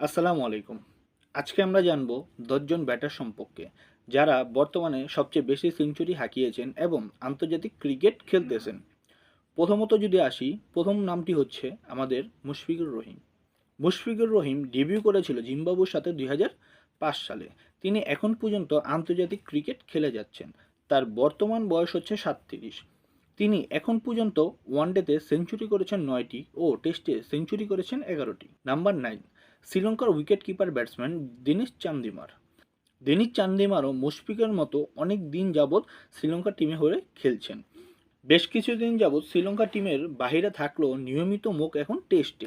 আসসালামু আলাইকুম। আজকে আমরা জানব ১০ জন ব্যাটার সম্পর্কে, যারা বর্তমানে সবচেয়ে বেশি সেঞ্চুরি হাঁকিয়েছেন এবং আন্তর্জাতিক ক্রিকেট খেলতেছেন। প্রথমত যদি আসি, প্রথম নামটি হচ্ছে আমাদের মুশফিকুর রহিম। মুশফিকুর রহিম ডেবিউ করেছিল জিম্বাবুয়ের সাথে ২০০৫ সালে। তিনি এখন পর্যন্ত আন্তর্জাতিক ক্রিকেট খেলে যাচ্ছেন। তার বর্তমান বয়স হচ্ছে ৩৭। তিনি এখন পর্যন্ত ওয়ানডেতে সেঞ্চুরি করেছেন ৯টি ও টেস্টে সেঞ্চুরি করেছেন ১১টি। নাম্বার ৯, শ্রীলঙ্কার wicket keeper batsman Dinesh Chandimal. Dinesh চান্দিমারও মুশফিকের মতো অনেক দিন যাবৎ শ্রীলঙ্কা টিমে হয়ে খেলছেন। বেশ কিছুদিন যাবৎ শ্রীলঙ্কা টিমের বাহিরে থাকলেও নিয়মিত মুখ এখন টেস্টে।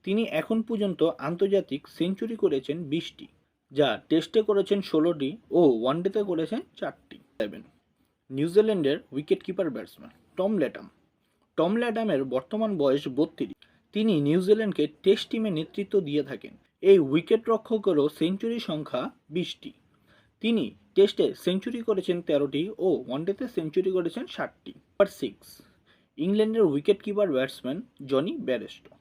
তিনি এখন পর্যন্ত আন্তর্জাতিক সেঞ্চুরি করেছেন ২০টি, যা টেস্টে করেছেন ১৬টি ও ওয়ানডেতে করেছেন ৪টি। নিউজিল্যান্ডের wicket keeper batsman Tom Latham. Tom ল্যাটামের বর্তমান বয়স ৩২। তিনি নিউজিল্যান্ডকে টেস্ট টিমে নেতৃত্ব দিয়ে থাকেন। এই উইকেট রক্ষকেরও সেঞ্চুরি সংখ্যা ২০টি। তিনি টেস্টে সেঞ্চুরি করেছেন ১৩টি ও ওয়ানডেতে সেঞ্চুরি করেছেন ৬০টি। নাম্বার ৬, ইংল্যান্ডের wicket keeper batsman Jonny Bairstow.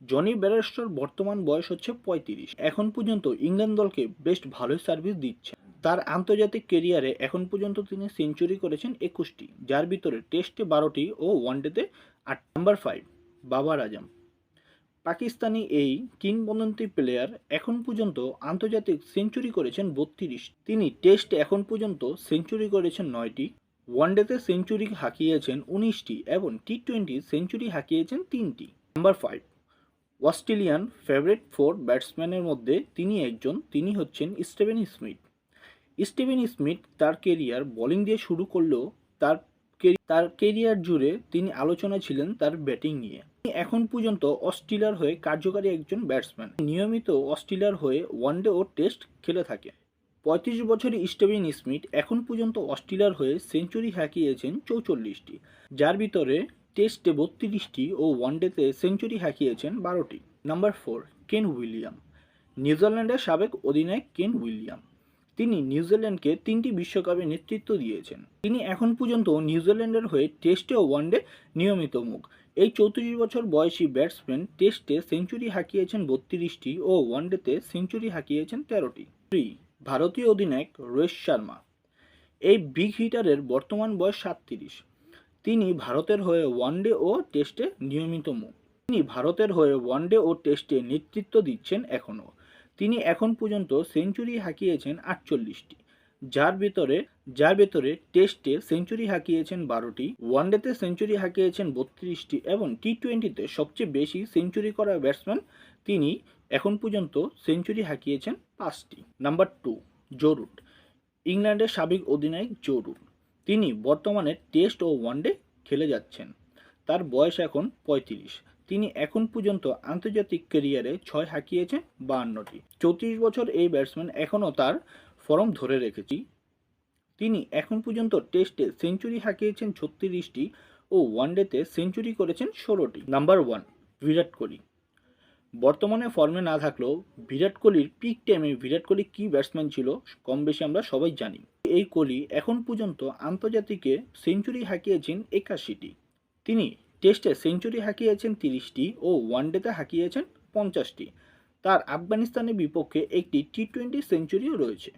Jonny বেয়ারস্টোর বর্তমান বয়স হচ্ছে ৩৫। এখন পর্যন্ত ইংল্যান্ড দলকে বেশ ভালোই সার্ভিস দিচ্ছে। তার আন্তর্জাতিক ক্যারিয়ারে এখন পর্যন্ত তিনি সেঞ্চুরি করেছেন ২১টি, যার ভিতরে টেস্টে ১২টি ও ওয়ানডেতে ৮। নাম্বার ৫, বাবার আজম। পাকিস্তানি এই কিংবদন্তি প্লেয়ার এখন পর্যন্ত আন্তর্জাতিক সেঞ্চুরি করেছেন ৩২। তিনি টেস্টে এখন পর্যন্ত সেঞ্চুরি করেছেন ৯টি, ওয়ানডেতে সেঞ্চুরি হাঁকিয়েছেন ১৯টি এবং টি-টোয়েন্টি সেঞ্চুরি হাঁকিয়েছেন ৩টি। নাম্বার ৫, অস্ট্রেলিয়ান ফেভারিট 4 ব্যাটসম্যানের মধ্যে তিনি একজন। তিনি হচ্ছেন স্টিভেন স্মিথ। স্টিভেন স্মিথ তার কেরিয়ার বোলিং দিয়ে শুরু করলেও তার কেরিয়ার জুড়ে তিনি আলোচনায় ছিলেন তার ব্যাটিং নিয়ে। তিনি এখন পর্যন্ত অস্ট্রেলিয়ার হয়ে কার্যকারী একজন ব্যাটসম্যান। নিয়মিত অস্ট্রেলিয়ার হয়ে ওয়ানডে ও টেস্ট খেলে থাকে। ৩৫ বছরের স্টিভেন স্মিথ এখন পর্যন্ত অস্ট্রেলিয়ার হয়ে সেঞ্চুরি হাঁকিয়েছেন ৪৪টি, যার ভিতরে টেস্টে ৩২টি ও ওয়ানডেতে সেঞ্চুরি হাঁকিয়েছেন ১২টি। নাম্বার ৪, কেন উইলিয়াম। নিউজিল্যান্ডের সাবেক অধিনায়ক কেন উইলিয়াম। তিনি নিউজিল্যান্ডকে ৩টি বিশ্বকাপে নেতৃত্ব দিয়েছেন। তিনি এখন পর্যন্ত নিউজিল্যান্ডের হয়ে টেস্টে ও ওয়ানডে নিয়মিত মুখ। এই ৩৪ বছর বয়সী ব্যাটসম্যান টেস্টে সেঞ্চুরি হাঁকিয়েছেন ৩২টি ও ওয়ানডেতে সেঞ্চুরি হাঁকিয়েছেন ১৩টি। ৩, ভারতীয় অধিনায়ক রোহিত শর্মা। এই বিগ হিটারের বর্তমান বয়স ৩৭। তিনি ভারতের হয়ে ওয়ানডে ও টেস্টে নিয়মিত মুখ। তিনি ভারতের হয়ে ওয়ানডে ও টেস্টে নেতৃত্ব দিচ্ছেন এখনও। তিনি এখন পর্যন্ত সেঞ্চুরি হাঁকিয়েছেন ৪৮টি, যার ভেতরে টেস্টে সেঞ্চুরি হাঁকিয়েছেন ১২টি, ওয়ানডেতে সেঞ্চুরি হাঁকিয়েছেন ৩২টি এবং টি-টোয়েন্টিতে সবচেয়ে বেশি সেঞ্চুরি করা ব্যাটসম্যান তিনি। এখন পর্যন্ত সেঞ্চুরি হাঁকিয়েছেন ৫টি। Number ২, Joe Root. ইংল্যান্ডের সাবেক অধিনায়ক জো রুট। তিনি বর্তমানে টেস্ট ও ওয়ানডে খেলে যাচ্ছেন। তার বয়স এখন ৩৫। তিনি এখন পর্যন্ত আন্তর্জাতিক ক্যারিয়ারে ৬ হাঁকিয়েছেন ৫২টি। ৩৪ বছর এই ব্যাটসম্যান এখনও তার ফর্ম ধরে রেখেছি। তিনি এখন পর্যন্ত টেস্টে সেঞ্চুরি হাঁকিয়েছেন ৩৬টি ও ওয়ানডেতে সেঞ্চুরি করেছেন ১৬টি। নাম্বার ১, বিরাট কোহলি। বর্তমানে ফর্মে না থাকলেও বিরাট কোহলির পিক টাইমে বিরাট কোহলি কী ব্যাটসম্যান ছিল কম বেশি আমরা সবাই জানি। এই কোহলি এখন পর্যন্ত আন্তর্জাতিকে সেঞ্চুরি হাঁকিয়েছেন ৮১টি। তিনি টেস্টে সেঞ্চুরি হাঁকিয়েছেন ৩০টি ও ওয়ানডেতে হাঁকিয়েছেন ৫০টি। তার আফগানিস্তানের বিপক্ষে একটি টি-টোয়েন্টি সেঞ্চুরিও রয়েছে।